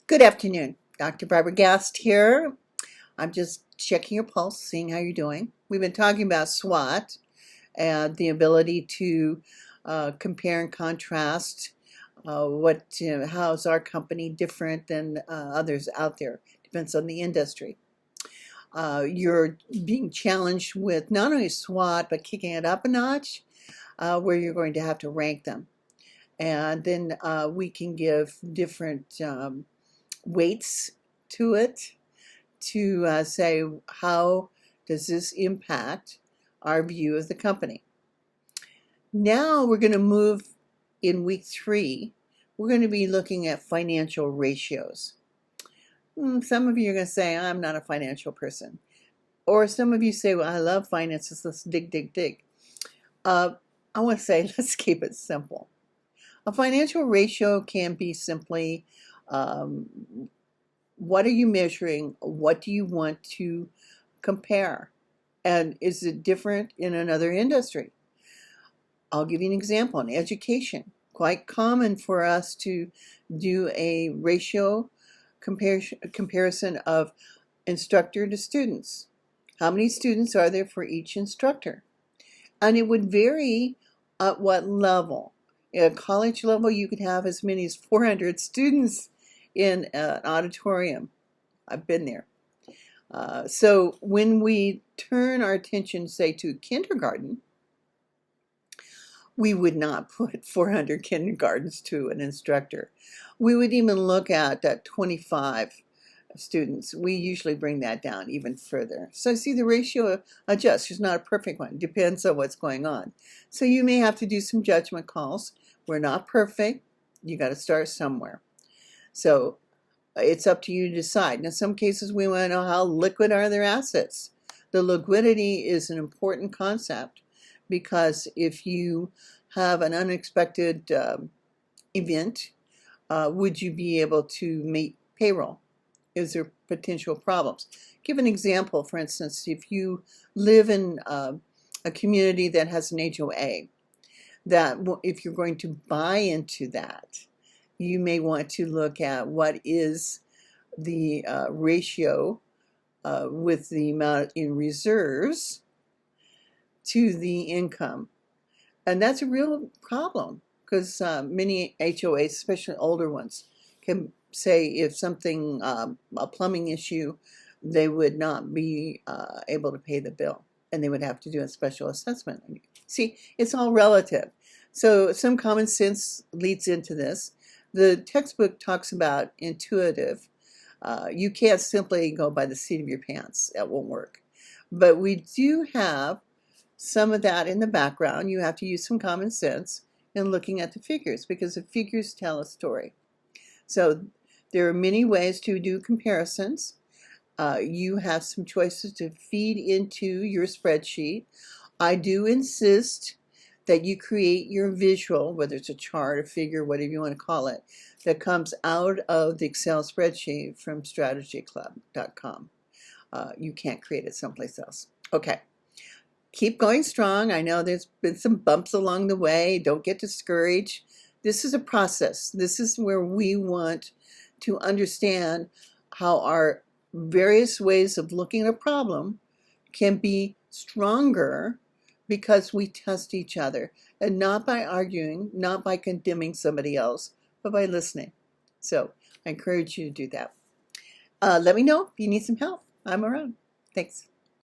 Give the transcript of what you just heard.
Good afternoon. Dr. Barbara Gast here. I'm just checking your pulse, seeing how you're doing. We've been talking about SWOT and the ability to compare and contrast how's our company different than others out there. Depends on the industry. You're being challenged with not only SWOT, but kicking it up a notch, where you're going to have to rank them. And then we can give different weights to it to say, how does this impact our view of the company? Now we're going to move in week 3. We're going to be looking at financial ratios. Some of you are going to say, I'm not a financial person. Or some of you say, well, I love finances, let's dig. I want to say, let's keep it simple. A financial ratio can be simply, what are you measuring? What do you want to compare? And is it different in another industry? I'll give you an example. In education, quite common for us to do a ratio comparison of instructor to students. How many students are there for each instructor? And it would vary at what level. At college level, you could have as many as 400 students in an auditorium. I've been there. So when we turn our attention, say, to kindergarten, we would not put 400 kindergartens to an instructor. We would even look at 25 students. We usually bring that down even further. So see, the ratio adjusts. It's not a perfect one. It depends on what's going on. So you may have to do some judgment calls. We're not perfect. You got to start somewhere. So it's up to you to decide. In some cases, we want to know how liquid are their assets. The liquidity is an important concept because if you have an unexpected event, would you be able to meet payroll? Is there potential problems? Give an example. For instance, if you live in a community that has an HOA, that if you're going to buy into that, you may want to look at what is the ratio with the amount in reserves to the income. And that's a real problem because many HOAs, especially older ones, can say if something, a plumbing issue, they would not be able to pay the bill and they would have to do a special assessment. See, it's all relative. So some common sense leads into this. The textbook talks about intuitive. You can't simply go by the seat of your pants. That won't work. But we do have some of that in the background. You have to use some common sense in looking at the figures because the figures tell a story. So there are many ways to do comparisons. You have some choices to feed into your spreadsheet. I do insist that you create your visual, whether it's a chart, a figure, whatever you want to call it, that comes out of the Excel spreadsheet from strategyclub.com. You can't create it someplace else. Okay. Keep going strong. I know there's been some bumps along the way. Don't get discouraged. This is a process. This is where we want to understand how our various ways of looking at a problem can be stronger because we test each other, and not by arguing, not by condemning somebody else, but by listening. So I encourage you to do that. Let me know if you need some help. I'm around. Thanks.